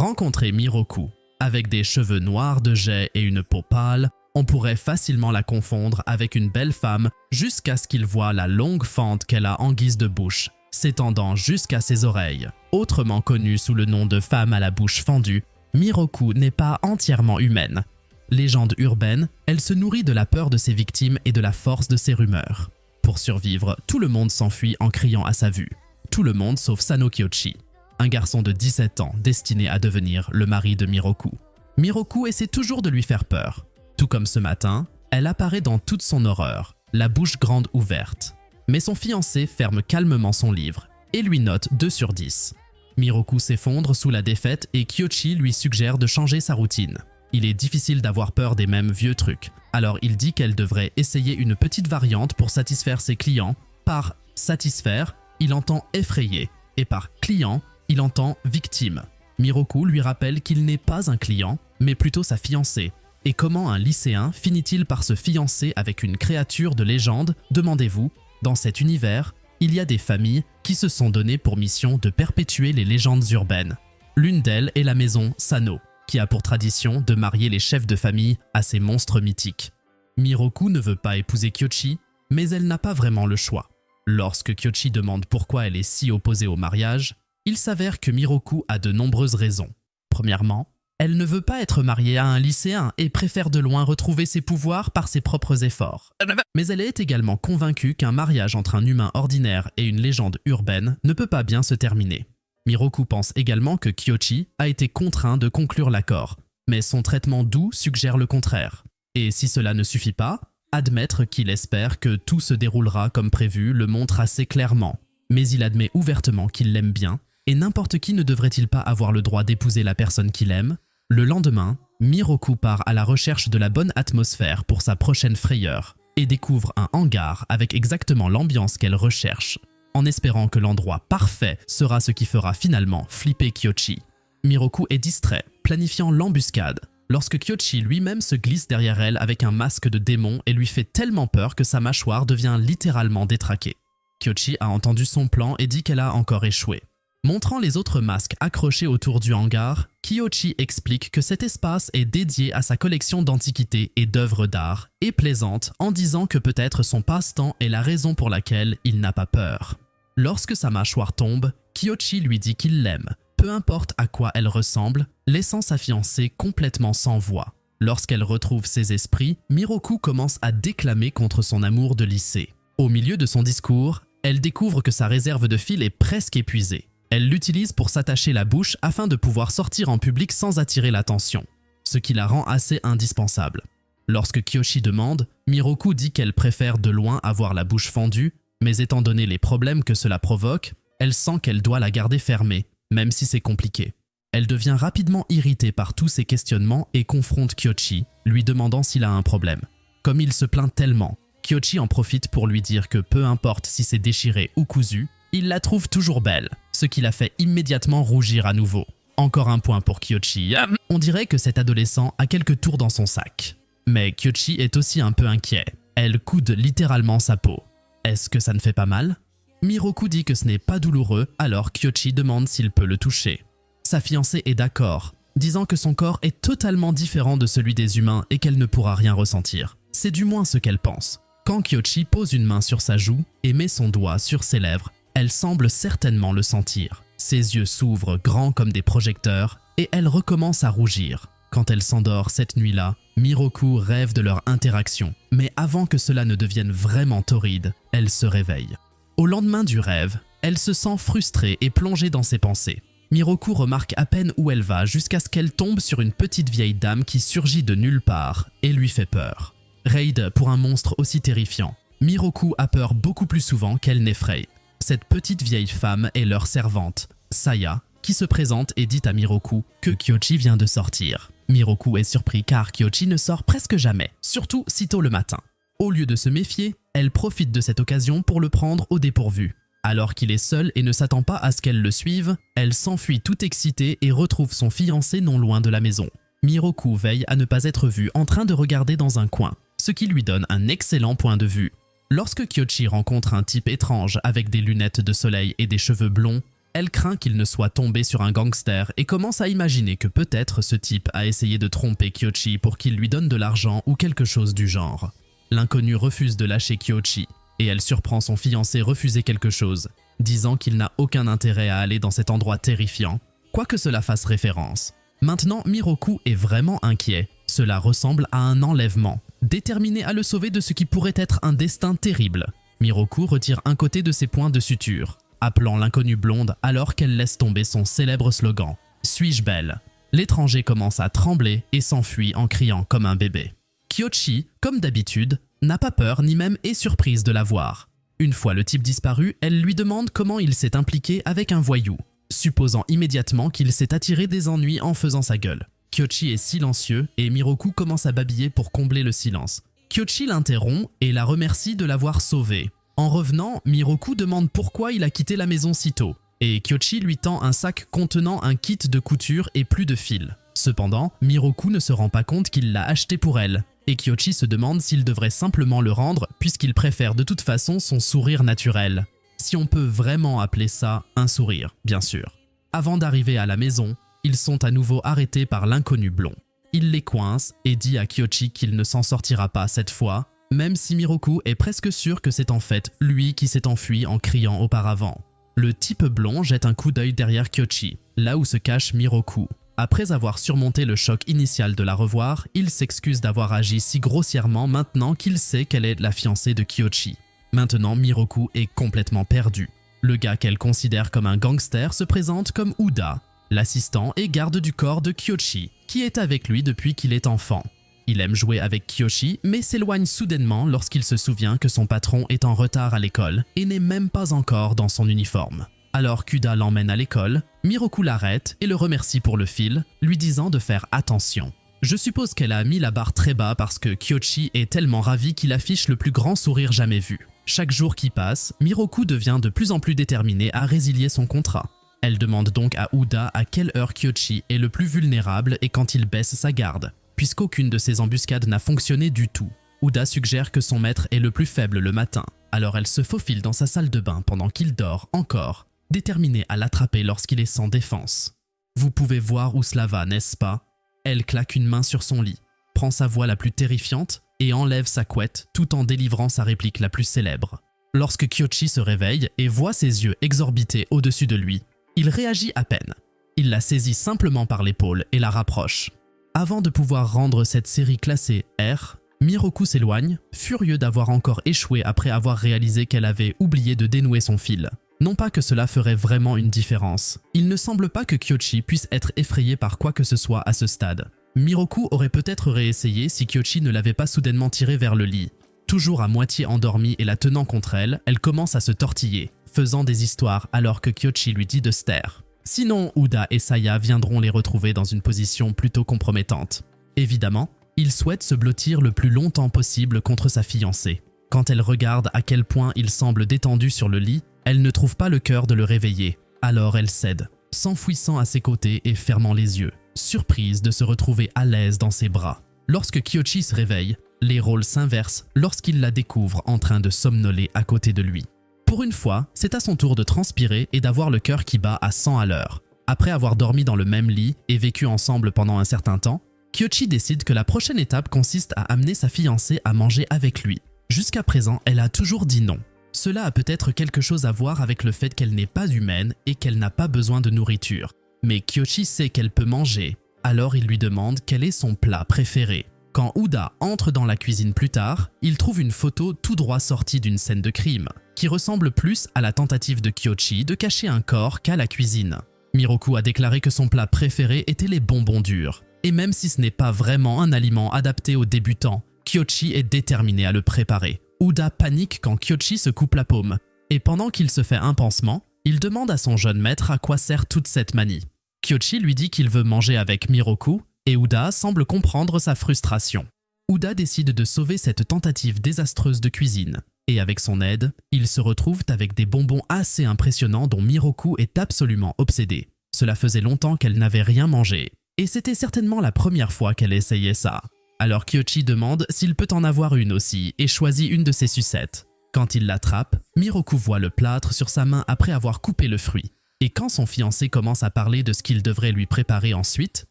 Rencontrez Miroku. Avec des cheveux noirs de jais et une peau pâle, on pourrait facilement la confondre avec une belle femme jusqu'à ce qu'il voie la longue fente qu'elle a en guise de bouche, s'étendant jusqu'à ses oreilles. Autrement connue sous le nom de femme à la bouche fendue, Miroku n'est pas entièrement humaine. Légende urbaine, elle se nourrit de la peur de ses victimes et de la force de ses rumeurs. Pour survivre, tout le monde s'enfuit en criant à sa vue. Tout le monde sauf Sano Kyoshi, un garçon de 17 ans destiné à devenir le mari de Miroku. Miroku essaie toujours de lui faire peur. Tout comme ce matin, elle apparaît dans toute son horreur, la bouche grande ouverte. Mais son fiancé ferme calmement son livre et lui note 2 sur 10. Miroku s'effondre sous la défaite et Kyoshi lui suggère de changer sa routine. Il est difficile d'avoir peur des mêmes vieux trucs, alors il dit qu'elle devrait essayer une petite variante pour satisfaire ses clients. Par « satisfaire », il entend « effrayer » et par « client », il entend « victime ». Miroku lui rappelle qu'il n'est pas un client, mais plutôt sa fiancée. Et comment un lycéen finit-il par se fiancer avec une créature de légende, demandez-vous? Dans cet univers, il y a des familles qui se sont données pour mission de perpétuer les légendes urbaines. L'une d'elles est la maison Sano, qui a pour tradition de marier les chefs de famille à ces monstres mythiques. Miroku ne veut pas épouser Kyoshi, mais elle n'a pas vraiment le choix. Lorsque Kyoshi demande pourquoi elle est si opposée au mariage, il s'avère que Miroku a de nombreuses raisons. Premièrement, elle ne veut pas être mariée à un lycéen et préfère de loin retrouver ses pouvoirs par ses propres efforts. Mais elle est également convaincue qu'un mariage entre un humain ordinaire et une légende urbaine ne peut pas bien se terminer. Miroku pense également que Kyoshi a été contraint de conclure l'accord, mais son traitement doux suggère le contraire. Et si cela ne suffit pas, admettre qu'il espère que tout se déroulera comme prévu le montre assez clairement. Mais il admet ouvertement qu'il l'aime bien, et n'importe qui ne devrait-il pas avoir le droit d'épouser la personne qu'il aime? Le lendemain, Miroku part à la recherche de la bonne atmosphère pour sa prochaine frayeur et découvre un hangar avec exactement l'ambiance qu'elle recherche, en espérant que l'endroit parfait sera ce qui fera finalement flipper Kyoshi. Miroku est distrait, planifiant l'embuscade, lorsque Kyoshi lui-même se glisse derrière elle avec un masque de démon et lui fait tellement peur que sa mâchoire devient littéralement détraquée. Kyoshi a entendu son plan et dit qu'elle a encore échoué. Montrant les autres masques accrochés autour du hangar, Kyoshi explique que cet espace est dédié à sa collection d'antiquités et d'œuvres d'art, et plaisante en disant que peut-être son passe-temps est la raison pour laquelle il n'a pas peur. Lorsque sa mâchoire tombe, Kyoshi lui dit qu'il l'aime, peu importe à quoi elle ressemble, laissant sa fiancée complètement sans voix. Lorsqu'elle retrouve ses esprits, Miroku commence à déclamer contre son amour de lycée. Au milieu de son discours, elle découvre que sa réserve de fil est presque épuisée. Elle l'utilise pour s'attacher la bouche afin de pouvoir sortir en public sans attirer l'attention, ce qui la rend assez indispensable. Lorsque Kyoshi demande, Miroku dit qu'elle préfère de loin avoir la bouche fendue, mais étant donné les problèmes que cela provoque, elle sent qu'elle doit la garder fermée, même si c'est compliqué. Elle devient rapidement irritée par tous ces questionnements et confronte Kyoshi, lui demandant s'il a un problème. Comme il se plaint tellement, Kyoshi en profite pour lui dire que peu importe si c'est déchiré ou cousu, il la trouve toujours belle, ce qui la fait immédiatement rougir à nouveau. Encore un point pour Kyoshi. On dirait que cet adolescent a quelques tours dans son sac. Mais Kyoshi est aussi un peu inquiet. Elle coude littéralement sa peau. Est-ce que ça ne fait pas mal? Miroku dit que ce n'est pas douloureux, alors Kyoshi demande s'il peut le toucher. Sa fiancée est d'accord, disant que son corps est totalement différent de celui des humains et qu'elle ne pourra rien ressentir. C'est du moins ce qu'elle pense. Quand Kyoshi pose une main sur sa joue et met son doigt sur ses lèvres, elle semble certainement le sentir. Ses yeux s'ouvrent grands comme des projecteurs et elle recommence à rougir. Quand elle s'endort cette nuit-là, Miroku rêve de leur interaction. Mais avant que cela ne devienne vraiment torride, elle se réveille. Au lendemain du rêve, elle se sent frustrée et plongée dans ses pensées. Miroku remarque à peine où elle va jusqu'à ce qu'elle tombe sur une petite vieille dame qui surgit de nulle part et lui fait peur. Raid pour un monstre aussi terrifiant. Miroku a peur beaucoup plus souvent qu'elle n'effraie. Cette petite vieille femme est leur servante, Saya, qui se présente et dit à Miroku que Kyoshi vient de sortir. Miroku est surpris car Kyoshi ne sort presque jamais, surtout sitôt le matin. Au lieu de se méfier, elle profite de cette occasion pour le prendre au dépourvu. Alors qu'il est seul et ne s'attend pas à ce qu'elle le suive, elle s'enfuit toute excitée et retrouve son fiancé non loin de la maison. Miroku veille à ne pas être vue en train de regarder dans un coin, ce qui lui donne un excellent point de vue. Lorsque Kyoshi rencontre un type étrange avec des lunettes de soleil et des cheveux blonds, Elle craint qu'il ne soit tombé sur un gangster et commence à imaginer que peut-être ce type a essayé de tromper Kyochi pour qu'il lui donne de l'argent ou quelque chose du genre. L'inconnu refuse de lâcher Kyochi et elle surprend son fiancé refuser quelque chose, disant qu'il n'a aucun intérêt à aller dans cet endroit terrifiant, quoi que cela fasse référence. Maintenant, Miroku est vraiment inquiet. Cela ressemble à un enlèvement, déterminé à le sauver de ce qui pourrait être un destin terrible. Miroku retire un côté de ses points de suture, appelant l'inconnue blonde alors qu'elle laisse tomber son célèbre slogan « Suis-je belle ?» L'étranger commence à trembler et s'enfuit en criant comme un bébé. Kyochi, comme d'habitude, n'a pas peur ni même est surprise de la voir. Une fois le type disparu, elle lui demande comment il s'est impliqué avec un voyou, supposant immédiatement qu'il s'est attiré des ennuis en faisant sa gueule. Kyochi est silencieux et Miroku commence à babiller pour combler le silence. Kyochi l'interrompt et la remercie de l'avoir sauvé. En revenant, Miroku demande pourquoi il a quitté la maison si tôt, et Kyochi lui tend un sac contenant un kit de couture et plus de fil. Cependant, Miroku ne se rend pas compte qu'il l'a acheté pour elle, et Kyochi se demande s'il devrait simplement le rendre puisqu'il préfère de toute façon son sourire naturel. Si on peut vraiment appeler ça un sourire, bien sûr. Avant d'arriver à la maison, ils sont à nouveau arrêtés par l'inconnu blond. Il les coince et dit à Kyochi qu'il ne s'en sortira pas cette fois, même si Miroku est presque sûr que c'est en fait lui qui s'est enfui en criant auparavant. Le type blond jette un coup d'œil derrière Kyochi, là où se cache Miroku. Après avoir surmonté le choc initial de la revoir, il s'excuse d'avoir agi si grossièrement maintenant qu'il sait qu'elle est la fiancée de Kyochi. Maintenant, Miroku est complètement perdue. Le gars qu'elle considère comme un gangster se présente comme Uda, l'assistant et garde du corps de Kyochi, qui est avec lui depuis qu'il est enfant. Il aime jouer avec Kyoshi, mais s'éloigne soudainement lorsqu'il se souvient que son patron est en retard à l'école et n'est même pas encore dans son uniforme. Alors qu'Uda l'emmène à l'école, Miroku l'arrête et le remercie pour le fil, lui disant de faire attention. Je suppose qu'elle a mis la barre très bas parce que Kyochi est tellement ravi qu'il affiche le plus grand sourire jamais vu. Chaque jour qui passe, Miroku devient de plus en plus déterminée à résilier son contrat. Elle demande donc à Uda à quelle heure Kyochi est le plus vulnérable et quand il baisse sa garde, puisqu'aucune de ses embuscades n'a fonctionné du tout. Uda suggère que son maître est le plus faible le matin, alors elle se faufile dans sa salle de bain pendant qu'il dort encore, déterminée à l'attraper lorsqu'il est sans défense. Vous pouvez voir où cela va, n'est-ce pas? Elle claque une main sur son lit, prend sa voix la plus terrifiante et enlève sa couette tout en délivrant sa réplique la plus célèbre. Lorsque Kyochi se réveille et voit ses yeux exorbités au-dessus de lui, il réagit à peine. Il la saisit simplement par l'épaule et la rapproche. Avant de pouvoir rendre cette série classée R, Miroku s'éloigne, furieux d'avoir encore échoué après avoir réalisé qu'elle avait oublié de dénouer son fil. Non pas que cela ferait vraiment une différence. Il ne semble pas que Kyochi puisse être effrayé par quoi que ce soit à ce stade. Miroku aurait peut-être réessayé si Kyochi ne l'avait pas soudainement tiré vers le lit. Toujours à moitié endormie et la tenant contre elle, elle commence à se tortiller, faisant des histoires alors que Kyochi lui dit de se taire. Sinon, Uda et Saya viendront les retrouver dans une position plutôt compromettante. Évidemment, il souhaite se blottir le plus longtemps possible contre sa fiancée. Quand elle regarde à quel point il semble détendu sur le lit, elle ne trouve pas le cœur de le réveiller. Alors elle cède, s'enfouissant à ses côtés et fermant les yeux, surprise de se retrouver à l'aise dans ses bras. Lorsque Kyochi se réveille, les rôles s'inversent lorsqu'il la découvre en train de somnoler à côté de lui. Pour une fois, c'est à son tour de transpirer et d'avoir le cœur qui bat à 100 à l'heure. Après avoir dormi dans le même lit et vécu ensemble pendant un certain temps, Kyochi décide que la prochaine étape consiste à amener sa fiancée à manger avec lui. Jusqu'à présent, elle a toujours dit non. Cela a peut-être quelque chose à voir avec le fait qu'elle n'est pas humaine et qu'elle n'a pas besoin de nourriture. Mais Kyochi sait qu'elle peut manger, alors il lui demande quel est son plat préféré. Quand Uda entre dans la cuisine plus tard, il trouve une photo tout droit sortie d'une scène de crime, qui ressemble plus à la tentative de Kyochi de cacher un corps qu'à la cuisine. Miroku a déclaré que son plat préféré était les bonbons durs. Et même si ce n'est pas vraiment un aliment adapté aux débutants, Kyochi est déterminé à le préparer. Uda panique quand Kyochi se coupe la paume, et pendant qu'il se fait un pansement, il demande à son jeune maître à quoi sert toute cette manie. Kyochi lui dit qu'il veut manger avec Miroku, et Uda semble comprendre sa frustration. Uda décide de sauver cette tentative désastreuse de cuisine, et avec son aide, ils se retrouvent avec des bonbons assez impressionnants dont Miroku est absolument obsédée. Cela faisait longtemps qu'elle n'avait rien mangé, et c'était certainement la première fois qu'elle essayait ça. Alors Kyochi demande s'il peut en avoir une aussi et choisit une de ses sucettes. Quand il l'attrape, Miroku voit le plâtre sur sa main après avoir coupé le fruit. Et quand son fiancé commence à parler de ce qu'il devrait lui préparer ensuite,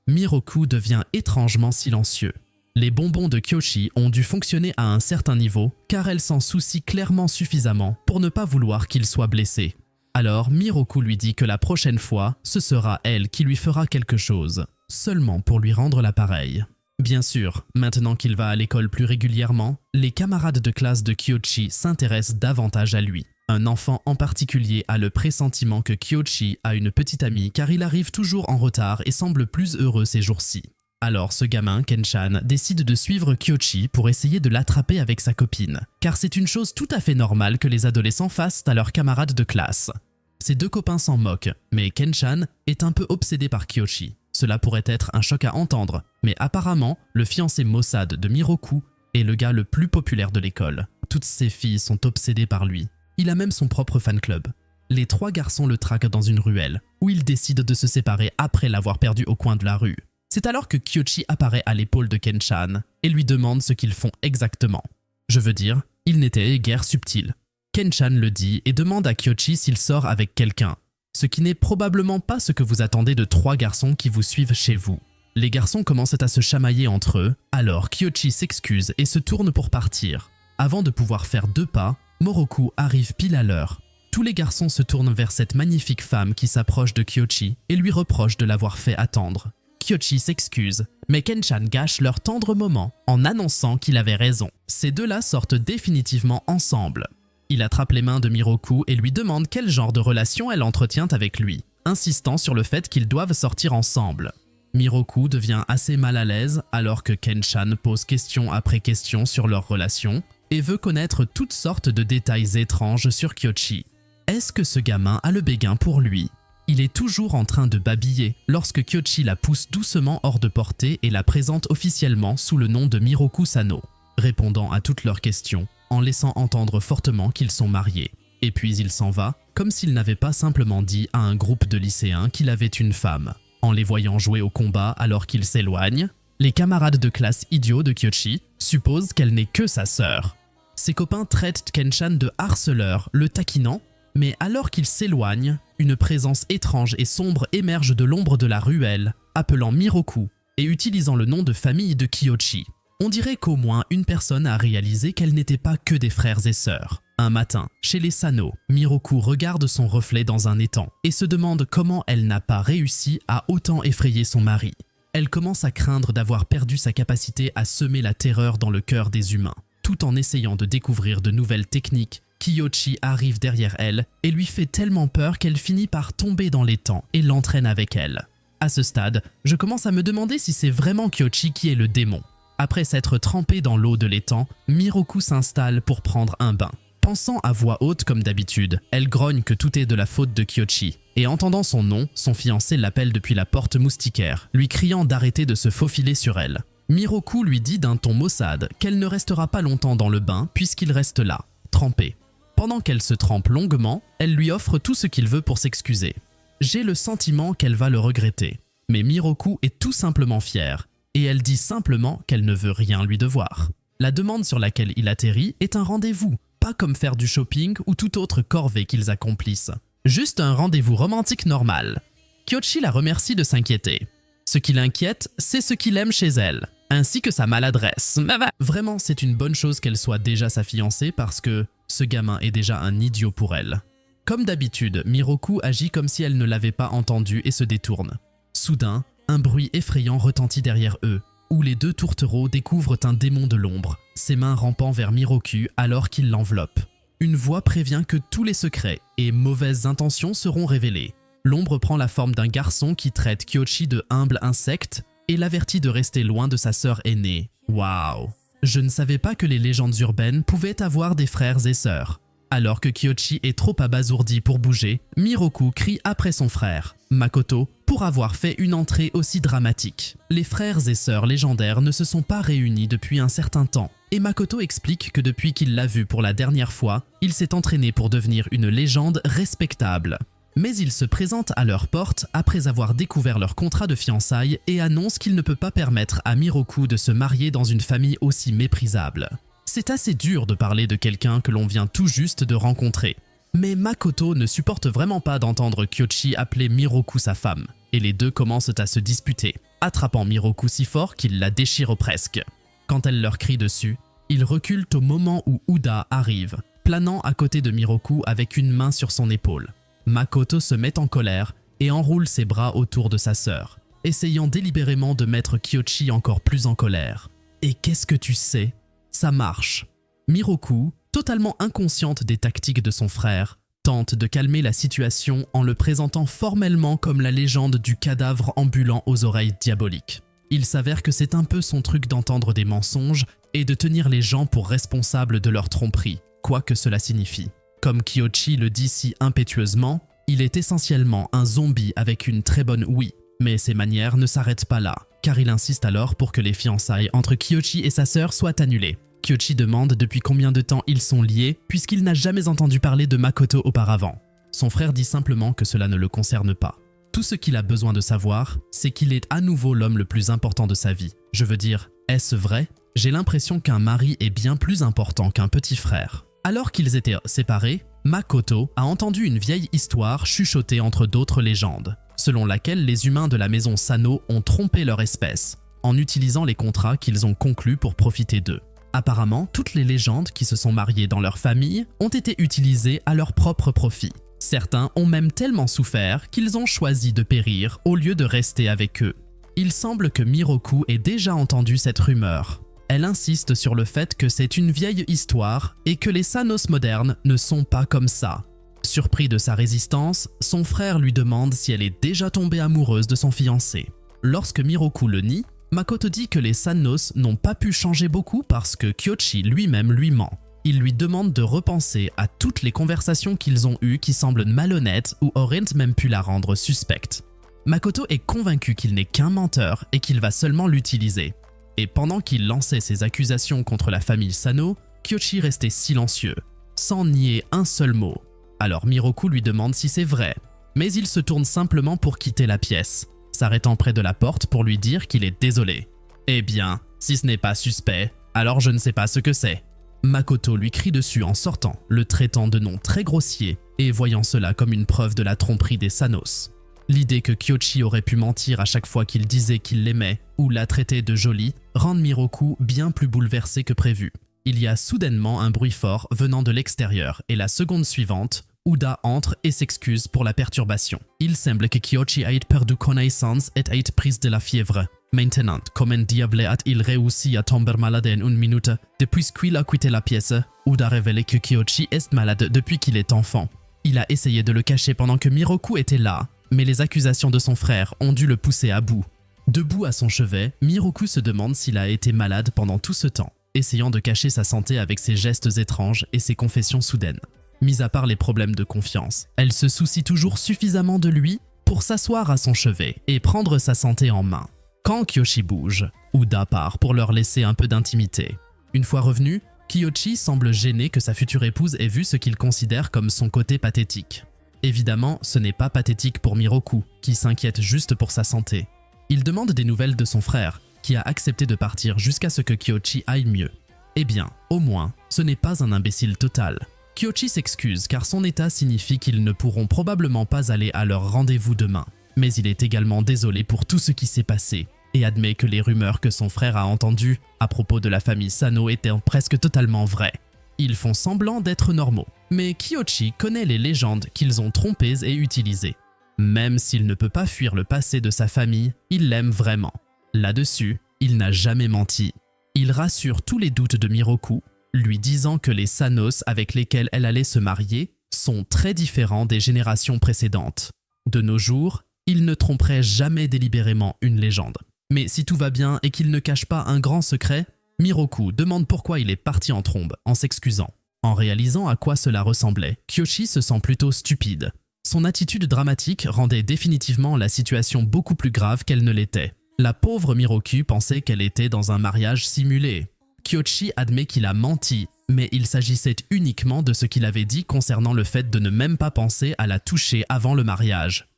Miroku devient étrangement silencieux. Les bonbons de Kyoshi ont dû fonctionner à un certain niveau car elle s'en soucie clairement suffisamment pour ne pas vouloir qu'il soit blessé. Alors Miroku lui dit que la prochaine fois, ce sera elle qui lui fera quelque chose, seulement pour lui rendre l'appareil. Bien sûr, maintenant qu'il va à l'école plus régulièrement, les camarades de classe de Kyoshi s'intéressent davantage à lui. Un enfant en particulier a le pressentiment que Kyoshi a une petite amie car il arrive toujours en retard et semble plus heureux ces jours-ci. Alors ce gamin, Ken-chan, décide de suivre Kyoshi pour essayer de l'attraper avec sa copine, car c'est une chose tout à fait normale que les adolescents fassent à leurs camarades de classe. Ses deux copains s'en moquent, mais Ken-chan est un peu obsédé par Kyoshi. Cela pourrait être un choc à entendre, mais apparemment, le fiancé maussade de Miroku est le gars le plus populaire de l'école. Toutes ses filles sont obsédées par lui. Il a même son propre fan club. Les trois garçons le traquent dans une ruelle, où ils décident de se séparer après l'avoir perdu au coin de la rue. C'est alors que Kyoshi apparaît à l'épaule de Ken-chan et lui demande ce qu'ils font exactement. Je veux dire, il n'était guère subtil. Ken-chan le dit et demande à Kyoshi s'il sort avec quelqu'un, ce qui n'est probablement pas ce que vous attendez de trois garçons qui vous suivent chez vous. Les garçons commencent à se chamailler entre eux, alors Kyoshi s'excuse et se tourne pour partir. Avant de pouvoir faire 2 pas, Moroku arrive pile à l'heure. Tous les garçons se tournent vers cette magnifique femme qui s'approche de Kyoshi et lui reproche de l'avoir fait attendre. Kyoshi s'excuse, mais Ken-chan gâche leur tendre moment en annonçant qu'il avait raison. Ces deux-là sortent définitivement ensemble. Il attrape les mains de Miroku et lui demande quel genre de relation elle entretient avec lui, insistant sur le fait qu'ils doivent sortir ensemble. Miroku devient assez mal à l'aise alors que Ken-chan pose question après question sur leur relation et veut connaître toutes sortes de détails étranges sur Kyoshi. Est-ce que ce gamin a le béguin pour lui ? Il est toujours en train de babiller lorsque Kyoshi la pousse doucement hors de portée et la présente officiellement sous le nom de Miroku Sano, répondant à toutes leurs questions en laissant entendre fortement qu'ils sont mariés. Et puis il s'en va, comme s'il n'avait pas simplement dit à un groupe de lycéens qu'il avait une femme. En les voyant jouer au combat alors qu'ils s'éloignent, les camarades de classe idiots de Kyoshi supposent qu'elle n'est que sa sœur. Ses copains traitent Ken-chan de harceleur, le taquinant, mais alors qu'il s'éloigne, une présence étrange et sombre émerge de l'ombre de la ruelle, appelant Miroku et utilisant le nom de famille de Kyoshi. On dirait qu'au moins une personne a réalisé qu'elles n'étaient pas que des frères et sœurs. Un matin, chez les Sano, Miroku regarde son reflet dans un étang et se demande comment elle n'a pas réussi à autant effrayer son mari. Elle commence à craindre d'avoir perdu sa capacité à semer la terreur dans le cœur des humains. Tout en essayant de découvrir de nouvelles techniques, Kyoshi arrive derrière elle et lui fait tellement peur qu'elle finit par tomber dans l'étang et l'entraîne avec elle. À ce stade, je commence à me demander si c'est vraiment Kyoshi qui est le démon. Après s'être trempé dans l'eau de l'étang, Miroku s'installe pour prendre un bain. Pensant à voix haute comme d'habitude, elle grogne que tout est de la faute de Kyoshi. Et entendant son nom, son fiancé l'appelle depuis la porte moustiquaire, lui criant d'arrêter de se faufiler sur elle. Miroku lui dit d'un ton maussade qu'elle ne restera pas longtemps dans le bain puisqu'il reste là, trempé. Pendant qu'elle se trempe longuement, elle lui offre tout ce qu'il veut pour s'excuser. J'ai le sentiment qu'elle va le regretter. Mais Miroku est tout simplement fière, et elle dit simplement qu'elle ne veut rien lui devoir. La demande sur laquelle il atterrit est un rendez-vous, pas comme faire du shopping ou toute autre corvée qu'ils accomplissent. Juste un rendez-vous romantique normal. Kyoshi la remercie de s'inquiéter. Ce qui l'inquiète, c'est ce qu'il aime chez elle, ainsi que sa maladresse. Vraiment, c'est une bonne chose qu'elle soit déjà sa fiancée parce que ce gamin est déjà un idiot pour elle. Comme d'habitude, Miroku agit comme si elle ne l'avait pas entendu et se détourne. Soudain, un bruit effrayant retentit derrière eux, où les deux tourtereaux découvrent un démon de l'ombre, ses mains rampant vers Miroku alors qu'il l'enveloppe. Une voix prévient que tous les secrets et mauvaises intentions seront révélés. L'ombre prend la forme d'un garçon qui traite Kyoshi de humble insecte et l'avertit de rester loin de sa sœur aînée. Waouh! Je ne savais pas que les légendes urbaines pouvaient avoir des frères et sœurs. Alors que Kyoshi est trop abasourdi pour bouger, Miroku crie après son frère, Makoto, pour avoir fait une entrée aussi dramatique. Les frères et sœurs légendaires ne se sont pas réunis depuis un certain temps, et Makoto explique que depuis qu'il l'a vu pour la dernière fois, il s'est entraîné pour devenir une légende respectable. Mais il se présente à leur porte après avoir découvert leur contrat de fiançailles et annonce qu'il ne peut pas permettre à Miroku de se marier dans une famille aussi méprisable. C'est assez dur de parler de quelqu'un que l'on vient tout juste de rencontrer. Mais Makoto ne supporte vraiment pas d'entendre Kyochi appeler Miroku sa femme, et les deux commencent à se disputer, attrapant Miroku si fort qu'il la déchire presque. Quand elle leur crie dessus, ils reculent au moment où Uda arrive, planant à côté de Miroku avec une main sur son épaule. Makoto se met en colère et enroule ses bras autour de sa sœur, essayant délibérément de mettre Kyochi encore plus en colère. Et qu'est-ce que tu sais? Ça marche. Miroku, totalement inconsciente des tactiques de son frère, tente de calmer la situation en le présentant formellement comme la légende du cadavre ambulant aux oreilles diaboliques. Il s'avère que c'est un peu son truc d'entendre des mensonges et de tenir les gens pour responsables de leur tromperie, quoi que cela signifie. Comme Kyochi le dit si impétueusement, il est essentiellement un zombie avec une très bonne ouïe. Mais ses manières ne s'arrêtent pas là, car il insiste alors pour que les fiançailles entre Kyochi et sa sœur soient annulées. Kyochi demande depuis combien de temps ils sont liés, puisqu'il n'a jamais entendu parler de Makoto auparavant. Son frère dit simplement que cela ne le concerne pas. Tout ce qu'il a besoin de savoir, c'est qu'il est à nouveau l'homme le plus important de sa vie. Je veux dire, est-ce vrai? J'ai l'impression qu'un mari est bien plus important qu'un petit frère. Alors qu'ils étaient séparés, Makoto a entendu une vieille histoire chuchotée entre d'autres légendes, selon laquelle les humains de la maison Sano ont trompé leur espèce, en utilisant les contrats qu'ils ont conclus pour profiter d'eux. Apparemment, toutes les légendes qui se sont mariées dans leur famille ont été utilisées à leur propre profit. Certains ont même tellement souffert qu'ils ont choisi de périr au lieu de rester avec eux. Il semble que Miroku ait déjà entendu cette rumeur. Elle insiste sur le fait que c'est une vieille histoire et que les Sanos modernes ne sont pas comme ça. Surpris de sa résistance, son frère lui demande si elle est déjà tombée amoureuse de son fiancé. Lorsque Miroku le nie, Makoto dit que les Sanos n'ont pas pu changer beaucoup parce que Kyochi lui-même lui ment. Il lui demande de repenser à toutes les conversations qu'ils ont eues qui semblent malhonnêtes ou auraient même pu la rendre suspecte. Makoto est convaincu qu'il n'est qu'un menteur et qu'il va seulement l'utiliser. Et pendant qu'il lançait ses accusations contre la famille Sano, Kyochi restait silencieux, sans nier un seul mot. Alors Miroku lui demande si c'est vrai, mais il se tourne simplement pour quitter la pièce, s'arrêtant près de la porte pour lui dire qu'il est désolé. « Eh bien, si ce n'est pas suspect, alors je ne sais pas ce que c'est. » Makoto lui crie dessus en sortant, le traitant de nom très grossier et voyant cela comme une preuve de la tromperie des Sanos. L'idée que Kyochi aurait pu mentir à chaque fois qu'il disait qu'il l'aimait ou la traitait de jolie rend Miroku bien plus bouleversé que prévu. Il y a soudainement un bruit fort venant de l'extérieur et la seconde suivante, Uda entre et s'excuse pour la perturbation. Il semble que Kyochi ait perdu connaissance et ait pris de la fièvre. Maintenant, comme un diable a-t-il réussi à tomber malade en une minute? Depuis qu'il a quitté la pièce, Uda révèle que Kyochi est malade depuis qu'il est enfant. Il a essayé de le cacher pendant que Miroku était là, mais les accusations de son frère ont dû le pousser à bout. Debout à son chevet, Miroku se demande s'il a été malade pendant tout ce temps, essayant de cacher sa santé avec ses gestes étranges et ses confessions soudaines. Mis à part les problèmes de confiance, elle se soucie toujours suffisamment de lui pour s'asseoir à son chevet et prendre sa santé en main. Quand Kyoshi bouge, Uda part pour leur laisser un peu d'intimité. Une fois revenu, Kyochi semble gêné que sa future épouse ait vu ce qu'il considère comme son côté pathétique. Évidemment, ce n'est pas pathétique pour Miroku, qui s'inquiète juste pour sa santé. Il demande des nouvelles de son frère, qui a accepté de partir jusqu'à ce que Kyochi aille mieux. Eh bien, au moins, ce n'est pas un imbécile total. Kyochi s'excuse car son état signifie qu'ils ne pourront probablement pas aller à leur rendez-vous demain. Mais il est également désolé pour tout ce qui s'est passé et admet que les rumeurs que son frère a entendues à propos de la famille Sano étaient presque totalement vraies. Ils font semblant d'être normaux, mais Kyochi connaît les légendes qu'ils ont trompées et utilisées. Même s'il ne peut pas fuir le passé de sa famille, il l'aime vraiment. Là-dessus, il n'a jamais menti. Il rassure tous les doutes de Miroku, lui disant que les Sanos avec lesquels elle allait se marier sont très différents des générations précédentes. De nos jours, il ne tromperait jamais délibérément une légende. Mais si tout va bien et qu'il ne cache pas un grand secret, Miroku demande pourquoi il est parti en trombe en s'excusant. En réalisant à quoi cela ressemblait, Kyoshi se sent plutôt stupide. Son attitude dramatique rendait définitivement la situation beaucoup plus grave qu'elle ne l'était. La pauvre Miroku pensait qu'elle était dans un mariage simulé. Kyoshi admet qu'il a menti, mais il s'agissait uniquement de ce qu'il avait dit concernant le fait de ne même pas penser à la toucher avant le mariage.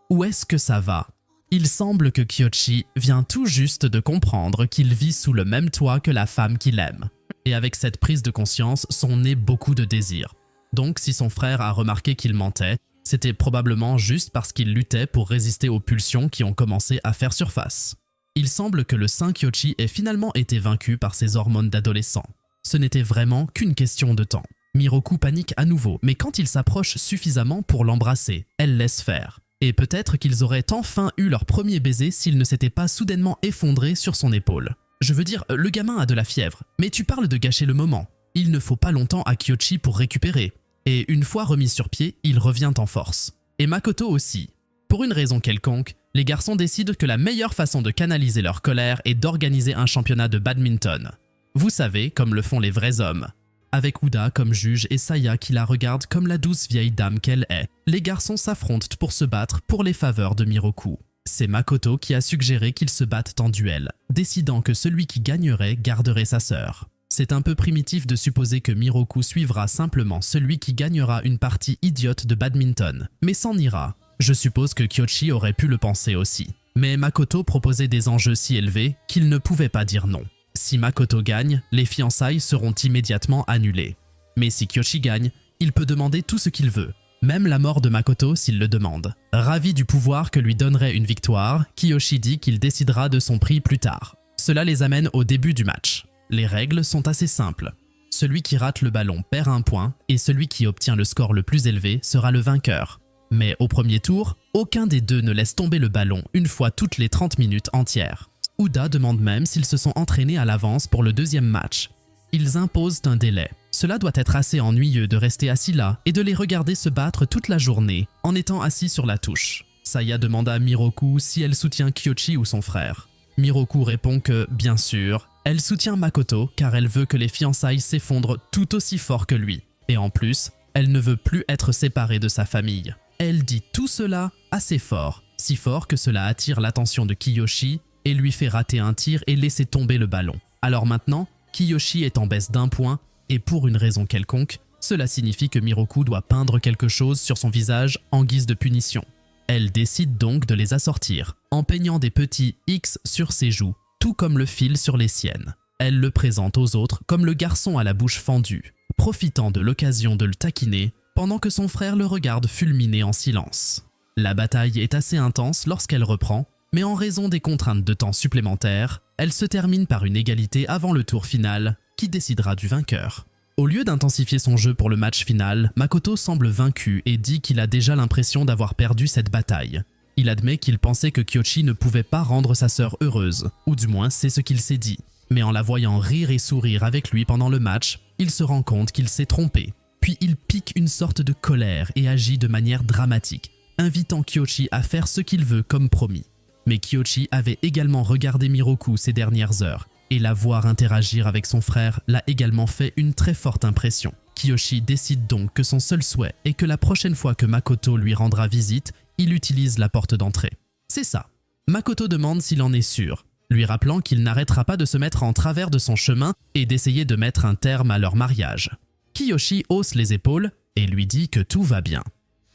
Où est-ce que ça va? Il semble que Kyoshi vient tout juste de comprendre qu'il vit sous le même toit que la femme qu'il aime. Et avec cette prise de conscience sont nés beaucoup de désirs. Donc si son frère a remarqué qu'il mentait, c'était probablement juste parce qu'il luttait pour résister aux pulsions qui ont commencé à faire surface. Il semble que le saint Kyoshi ait finalement été vaincu par ses hormones d'adolescent. Ce n'était vraiment qu'une question de temps. Miroku panique à nouveau, mais quand il s'approche suffisamment pour l'embrasser, elle laisse faire. Et peut-être qu'ils auraient enfin eu leur premier baiser s'il ne s'était pas soudainement effondré sur son épaule. Je veux dire, le gamin a de la fièvre, mais tu parles de gâcher le moment. Il ne faut pas longtemps à Kyoshi pour récupérer. Et une fois remis sur pied, il revient en force. Et Makoto aussi. Pour une raison quelconque, les garçons décident que la meilleure façon de canaliser leur colère est d'organiser un championnat de badminton. Vous savez, comme le font les vrais hommes. Avec Uda comme juge et Saya qui la regarde comme la douce vieille dame qu'elle est, les garçons s'affrontent pour se battre pour les faveurs de Miroku. C'est Makoto qui a suggéré qu'ils se battent en duel, décidant que celui qui gagnerait garderait sa sœur. C'est un peu primitif de supposer que Miroku suivra simplement celui qui gagnera une partie idiote de badminton, mais s'en ira. Je suppose que Kyoshi aurait pu le penser aussi. Mais Makoto proposait des enjeux si élevés qu'il ne pouvait pas dire non. Si Makoto gagne, les fiançailles seront immédiatement annulées. Mais si Kyoshi gagne, il peut demander tout ce qu'il veut, même la mort de Makoto s'il le demande. Ravi du pouvoir que lui donnerait une victoire, Kiyoshi dit qu'il décidera de son prix plus tard. Cela les amène au début du match. Les règles sont assez simples. Celui qui rate le ballon perd un point et celui qui obtient le score le plus élevé sera le vainqueur. Mais au premier tour, aucun des deux ne laisse tomber le ballon une fois toutes les 30 minutes entières. Uda demande même s'ils se sont entraînés à l'avance pour le deuxième match. Ils imposent un délai. Cela doit être assez ennuyeux de rester assis là et de les regarder se battre toute la journée en étant assis sur la touche. Saya demande à Miroku si elle soutient Kyoshi ou son frère. Miroku répond que, bien sûr, elle soutient Makoto car elle veut que les fiançailles s'effondrent tout aussi fort que lui. Et en plus, elle ne veut plus être séparée de sa famille. Elle dit tout cela assez fort, si fort que cela attire l'attention de Kiyoshi et lui fait rater un tir et laisser tomber le ballon. Alors maintenant, Kiyoshi est en baisse d'1 point et pour une raison quelconque, cela signifie que Miroku doit peindre quelque chose sur son visage en guise de punition. Elle décide donc de les assortir, en peignant des petits X sur ses joues, tout comme le fil sur les siennes. Elle le présente aux autres comme le garçon à la bouche fendue, profitant de l'occasion de le taquiner pendant que son frère le regarde fulminer en silence. La bataille est assez intense lorsqu'elle reprend, mais en raison des contraintes de temps supplémentaires, elle se termine par une égalité avant le tour final qui décidera du vainqueur. Au lieu d'intensifier son jeu pour le match final, Makoto semble vaincu et dit qu'il a déjà l'impression d'avoir perdu cette bataille. Il admet qu'il pensait que Kyoshi ne pouvait pas rendre sa sœur heureuse, ou du moins c'est ce qu'il s'est dit. Mais en la voyant rire et sourire avec lui pendant le match, il se rend compte qu'il s'est trompé. Puis il pique une sorte de colère et agit de manière dramatique, invitant Kyoshi à faire ce qu'il veut comme promis. Mais Kyoshi avait également regardé Miroku ces dernières heures, et la voir interagir avec son frère l'a également fait une très forte impression. Kyoshi décide donc que son seul souhait est que la prochaine fois que Makoto lui rendra visite, il utilise la porte d'entrée. C'est ça. Makoto demande s'il en est sûr, lui rappelant qu'il n'arrêtera pas de se mettre en travers de son chemin et d'essayer de mettre un terme à leur mariage. Kiyoshi hausse les épaules et lui dit que tout va bien.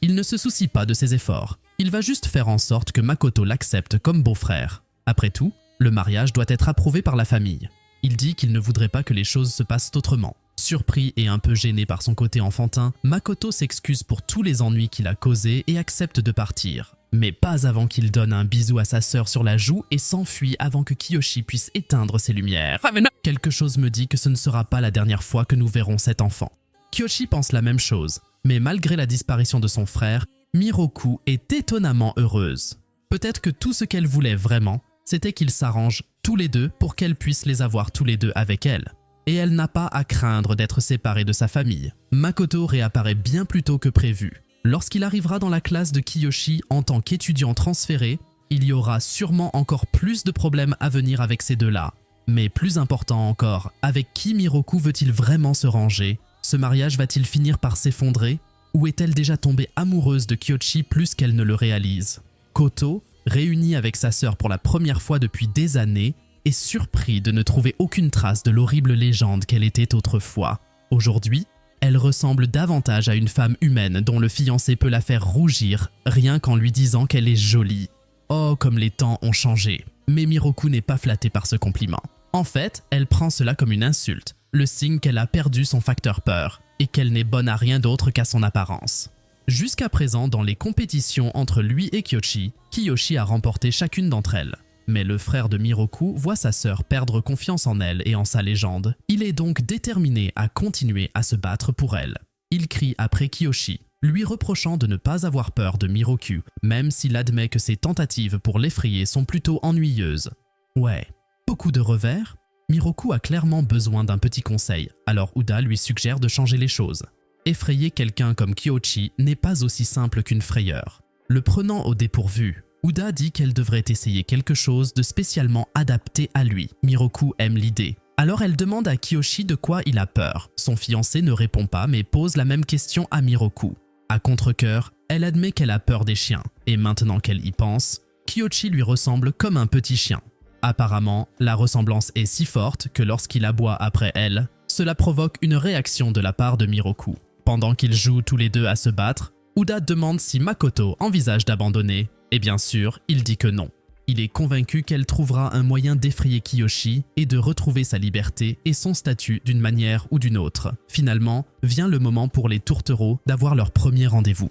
Il ne se soucie pas de ses efforts. Il va juste faire en sorte que Makoto l'accepte comme beau-frère. Après tout, le mariage doit être approuvé par la famille. Il dit qu'il ne voudrait pas que les choses se passent autrement. Surpris et un peu gêné par son côté enfantin, Makoto s'excuse pour tous les ennuis qu'il a causés et accepte de partir. Mais pas avant qu'il donne un bisou à sa sœur sur la joue et s'enfuit avant que Kiyoshi puisse éteindre ses lumières. Quelque chose me dit que ce ne sera pas la dernière fois que nous verrons cet enfant. Kyoshi pense la même chose, mais malgré la disparition de son frère, Miroku est étonnamment heureuse. Peut-être que tout ce qu'elle voulait vraiment, c'était qu'ils s'arrangent tous les deux pour qu'elle puisse les avoir tous les deux avec elle. Et elle n'a pas à craindre d'être séparée de sa famille. Makoto réapparaît bien plus tôt que prévu. Lorsqu'il arrivera dans la classe de Kiyoshi en tant qu'étudiant transféré, il y aura sûrement encore plus de problèmes à venir avec ces deux-là. Mais plus important encore, avec qui Miroku veut-il vraiment se ranger? Ce mariage va-t-il finir par s'effondrer? Ou est-elle déjà tombée amoureuse de Kyoshi plus qu'elle ne le réalise? Koto, réunie avec sa sœur pour la première fois depuis des années, est surpris de ne trouver aucune trace de l'horrible légende qu'elle était autrefois. Aujourd'hui, elle ressemble davantage à une femme humaine dont le fiancé peut la faire rougir rien qu'en lui disant qu'elle est jolie. Oh, comme les temps ont changé. Mais Miroku n'est pas flattée par ce compliment. En fait, elle prend cela comme une insulte, le signe qu'elle a perdu son facteur peur, et qu'elle n'est bonne à rien d'autre qu'à son apparence. Jusqu'à présent, dans les compétitions entre lui et Kyoshi, Kiyoshi a remporté chacune d'entre elles. Mais le frère de Miroku voit sa sœur perdre confiance en elle et en sa légende. Il est donc déterminé à continuer à se battre pour elle. Il crie après Kiyoshi, lui reprochant de ne pas avoir peur de Miroku, même s'il admet que ses tentatives pour l'effrayer sont plutôt ennuyeuses. Ouais, beaucoup de revers? Miroku a clairement besoin d'un petit conseil, alors Uda lui suggère de changer les choses. Effrayer quelqu'un comme Kyoshi n'est pas aussi simple qu'une frayeur. Le prenant au dépourvu, Uda dit qu'elle devrait essayer quelque chose de spécialement adapté à lui. Miroku aime l'idée. Alors elle demande à Kiyoshi de quoi il a peur. Son fiancé ne répond pas mais pose la même question à Miroku. À contre-cœur, elle admet qu'elle a peur des chiens. Et maintenant qu'elle y pense, Kyoshi lui ressemble comme un petit chien. Apparemment, la ressemblance est si forte que lorsqu'il aboie après elle, cela provoque une réaction de la part de Miroku. Pendant qu'ils jouent tous les deux à se battre, Uda demande si Makoto envisage d'abandonner, et bien sûr, il dit que non. Il est convaincu qu'elle trouvera un moyen d'effrayer Kiyoshi et de retrouver sa liberté et son statut d'une manière ou d'une autre. Finalement, vient le moment pour les tourtereaux d'avoir leur premier rendez-vous.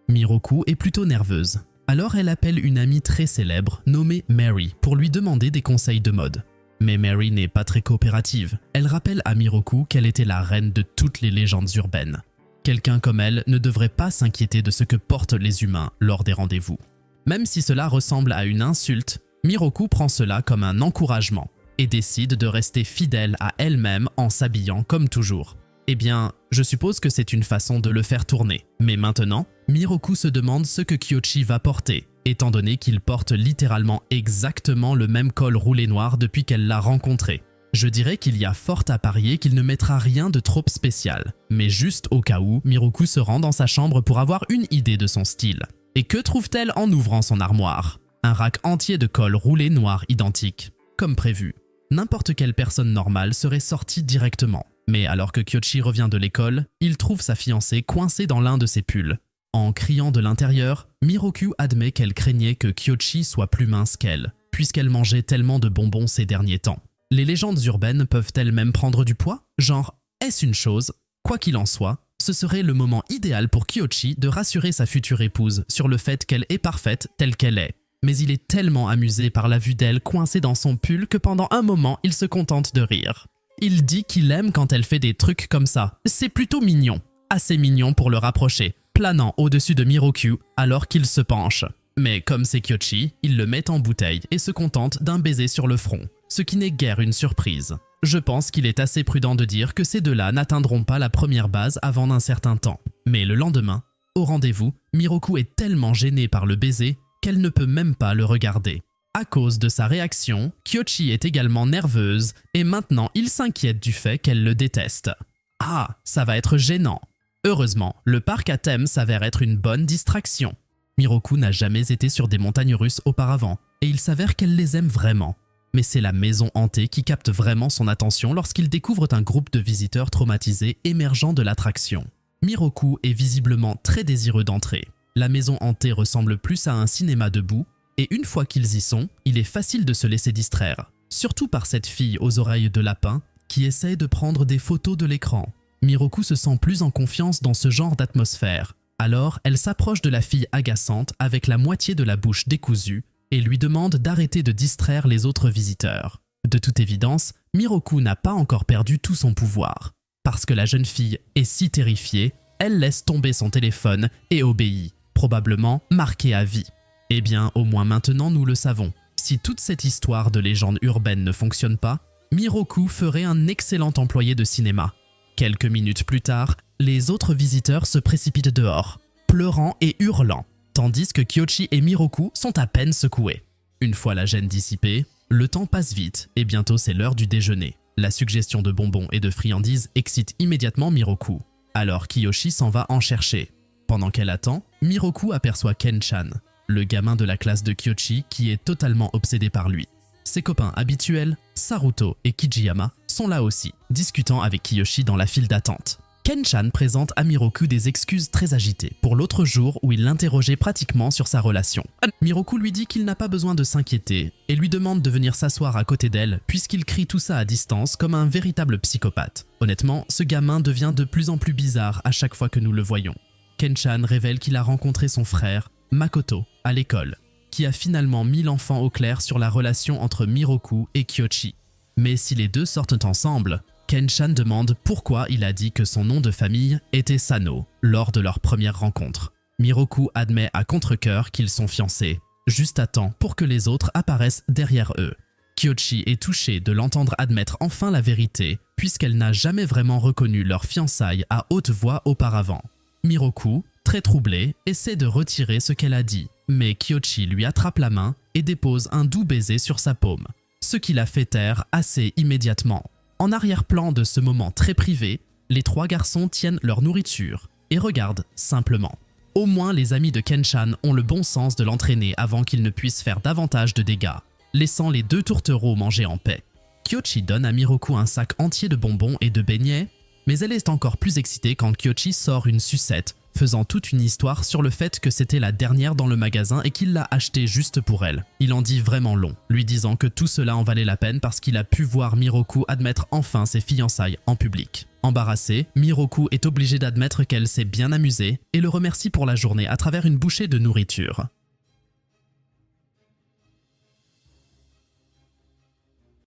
Miroku est plutôt nerveuse. Alors elle appelle une amie très célèbre nommée Mary pour lui demander des conseils de mode. Mais Mary n'est pas très coopérative. Elle rappelle à Miroku qu'elle était la reine de toutes les légendes urbaines. Quelqu'un comme elle ne devrait pas s'inquiéter de ce que portent les humains lors des rendez-vous. Même si cela ressemble à une insulte, Miroku prend cela comme un encouragement et décide de rester fidèle à elle-même en s'habillant comme toujours. Eh bien, je suppose que c'est une façon de le faire tourner. Mais maintenant, Miroku se demande ce que Kyoshi va porter, étant donné qu'il porte littéralement exactement le même col roulé noir depuis qu'elle l'a rencontré. Je dirais qu'il y a fort à parier qu'il ne mettra rien de trop spécial, mais juste au cas où, Miroku se rend dans sa chambre pour avoir une idée de son style. Et que trouve-t-elle en ouvrant son armoire? Un rack entier de cols roulés noirs identiques. Comme prévu, n'importe quelle personne normale serait sortie directement. Mais alors que Kyoshi revient de l'école, il trouve sa fiancée coincée dans l'un de ses pulls. En criant de l'intérieur, Miroku admet qu'elle craignait que Kyoshi soit plus mince qu'elle, puisqu'elle mangeait tellement de bonbons ces derniers temps. Les légendes urbaines peuvent-elles même prendre du poids? Genre, est-ce une chose? Quoi qu'il en soit, ce serait le moment idéal pour Kyoshi de rassurer sa future épouse sur le fait qu'elle est parfaite telle qu'elle est. Mais il est tellement amusé par la vue d'elle coincée dans son pull que pendant un moment, il se contente de rire. Il dit qu'il aime quand elle fait des trucs comme ça. C'est plutôt mignon. Assez mignon pour le rapprocher, planant au-dessus de Miroku alors qu'il se penche. Mais comme c'est Kyoshi, il le met en bouteille et se contente d'un baiser sur le front, ce qui n'est guère une surprise. Je pense qu'il est assez prudent de dire que ces deux-là n'atteindront pas la première base avant un certain temps. Mais le lendemain, au rendez-vous, Miroku est tellement gênée par le baiser qu'elle ne peut même pas le regarder. À cause de sa réaction, Kyoshi est également nerveuse et maintenant il s'inquiète du fait qu'elle le déteste. Ah, ça va être gênant. Heureusement, le parc à thème s'avère être une bonne distraction. Miroku n'a jamais été sur des montagnes russes auparavant et il s'avère qu'elle les aime vraiment. Mais c'est la maison hantée qui capte vraiment son attention lorsqu'ils découvrent un groupe de visiteurs traumatisés émergeant de l'attraction. Miroku est visiblement très désireux d'entrer. La maison hantée ressemble plus à un cinéma debout et une fois qu'ils y sont, il est facile de se laisser distraire. Surtout par cette fille aux oreilles de lapin qui essaie de prendre des photos de l'écran. Miroku se sent plus en confiance dans ce genre d'atmosphère. Alors, elle s'approche de la fille agaçante avec la moitié de la bouche décousue et lui demande d'arrêter de distraire les autres visiteurs. De toute évidence, Miroku n'a pas encore perdu tout son pouvoir. Parce que la jeune fille est si terrifiée, elle laisse tomber son téléphone et obéit, probablement marquée à vie. Eh bien, au moins maintenant nous le savons. Si toute cette histoire de légende urbaine ne fonctionne pas, Miroku ferait un excellent employé de cinéma. Quelques minutes plus tard, les autres visiteurs se précipitent dehors, pleurant et hurlant, tandis que Kyoshi et Miroku sont à peine secoués. Une fois la gêne dissipée, le temps passe vite et bientôt c'est l'heure du déjeuner. La suggestion de bonbons et de friandises excite immédiatement Miroku. Alors Kiyoshi s'en va en chercher. Pendant qu'elle attend, Miroku aperçoit Ken-chan, le gamin de la classe de Kyoshi qui est totalement obsédé par lui. Ses copains habituels, Saruto et Kijiyama, sont là aussi, discutant avec Kiyoshi dans la file d'attente. Ken-chan présente à Miroku des excuses très agitées pour l'autre jour où il l'interrogeait pratiquement sur sa relation. Miroku lui dit qu'il n'a pas besoin de s'inquiéter et lui demande de venir s'asseoir à côté d'elle puisqu'il crie tout ça à distance comme un véritable psychopathe. Honnêtement, ce gamin devient de plus en plus bizarre à chaque fois que nous le voyons. Ken-chan révèle qu'il a rencontré son frère, Makoto, à l'école, qui a finalement mis l'enfant au clair sur la relation entre Miroku et Kyochi. Mais si les deux sortent ensemble, Ken-chan demande pourquoi il a dit que son nom de famille était Sano lors de leur première rencontre. Miroku admet à contre-cœur qu'ils sont fiancés, juste à temps pour que les autres apparaissent derrière eux. Kyochi est touchée de l'entendre admettre enfin la vérité puisqu'elle n'a jamais vraiment reconnu leur fiançailles à haute voix auparavant. Miroku, très troublée, essaie de retirer ce qu'elle a dit, mais Kyochi lui attrape la main et dépose un doux baiser sur sa paume, ce qui la fait taire assez immédiatement. En arrière-plan de ce moment très privé, les trois garçons tiennent leur nourriture et regardent simplement. Au moins les amis de Ken-chan ont le bon sens de l'entraîner avant qu'il ne puisse faire davantage de dégâts, laissant les deux tourtereaux manger en paix. Kyochi donne à Miroku un sac entier de bonbons et de beignets, mais elle est encore plus excitée quand Kyochi sort une sucette, faisant toute une histoire sur le fait que c'était la dernière dans le magasin et qu'il l'a achetée juste pour elle. Il en dit vraiment long, lui disant que tout cela en valait la peine parce qu'il a pu voir Miroku admettre enfin ses fiançailles en public. Embarrassée, Miroku est obligée d'admettre qu'elle s'est bien amusée et le remercie pour la journée à travers une bouchée de nourriture.